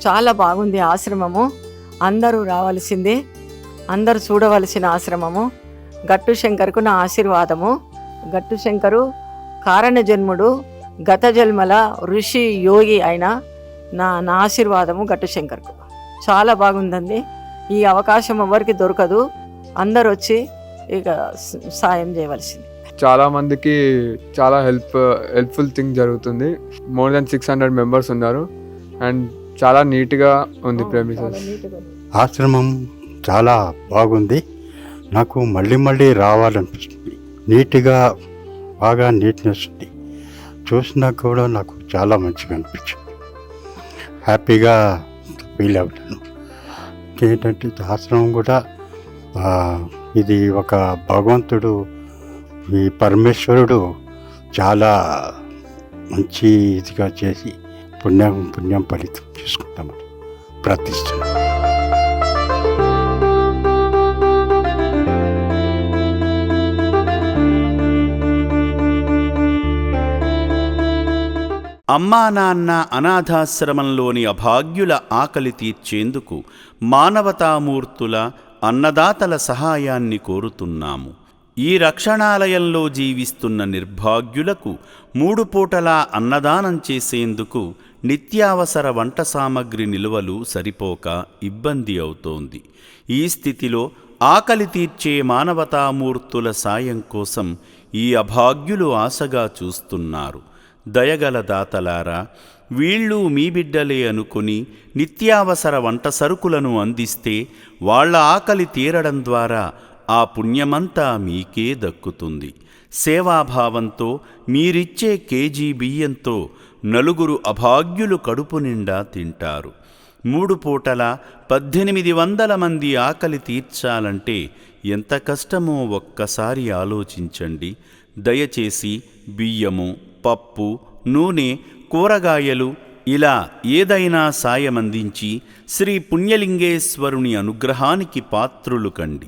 చాలా బాగుంది ఆశ్రమము. అందరూ రావాల్సిందే, అందరూ చూడవలసిన ఆశ్రమము. గట్టు శంకర్కు నా ఆశీర్వాదము. గట్టు శంకరు కారణ జన్ముడు, గత జన్మల ఋషి యోగి అయిన నా ఆశీర్వాదము గట్టు శంకర్కు. చాలా బాగుందండి. ఈ అవకాశం ఎవరికి దొరకదు. అందరు వచ్చి ఇక సాయం చేయవలసింది. చాలా మందికి చాలా హెల్ప్ఫుల్ థింగ్ జరుగుతుంది. మోర్ దెన్ 600 మెంబర్స్ ఉన్నారు అండ్ చాలా నీట్గా ఉంది ప్రెమిసెస్. ఆశ్రమం చాలా బాగుంది. నాకు మళ్ళీ మళ్ళీ రావాలనిపిస్తుంది. నీట్గా బాగా నీట్నెస్ ఉంది. చూసినా కూడా నాకు చాలా మంచిగా అనిపించింది. హ్యాపీగా ఫీల్ అవుతాను. ఏంటంటే ఆశ్రమం కూడా ఇది ఒక భగవంతుడు, ఈ పరమేశ్వరుడు చాలా మంచి ఇదిగా చేసి పుణ్యం ఫలితం చేసుకుంటామని ప్రార్థిస్తున్నాను. అమ్మా నాన్న అనాథాశ్రమంలోని అభాగ్యుల ఆకలి తీర్చేందుకు మానవతామూర్తుల అన్నదాతల సహాయాన్ని కోరుతున్నాము. ఈ రక్షణాలయంలో జీవిస్తున్న నిర్భాగ్యులకు 3 పూటలా అన్నదానం చేసేందుకు నిత్యావసర వంట సామగ్రి నిల్వలు సరిపోక ఇబ్బంది అవుతోంది. ఈ స్థితిలో ఆకలి తీర్చే మానవతామూర్తుల సాయం కోసం ఈ అభాగ్యులు ఆశగా చూస్తున్నారు. దయగల దాతలారా, వీళ్ళు మీ బిడ్డలే అనుకుని నిత్యావసర వంట సరుకులను అందిస్తే వాళ్ల ఆకలి తీరడం ద్వారా ఆ పుణ్యమంతా మీకే దక్కుతుంది. సేవాభావంతో మీరిచ్చే కేజీ బియ్యంతో 4 అభాగ్యులు కడుపు నిండా తింటారు. 3 పూటల 1800 మంది ఆకలి తీర్చాలంటే ఎంత కష్టమో ఒక్కసారి ఆలోచించండి. దయచేసి బియ్యము, పప్పు, నూనె, కూరగాయలు ఇలా ఏదైనా సాయమందించి శ్రీ పుణ్యలింగేశ్వరుని అనుగ్రహానికి పాత్రులు కండి.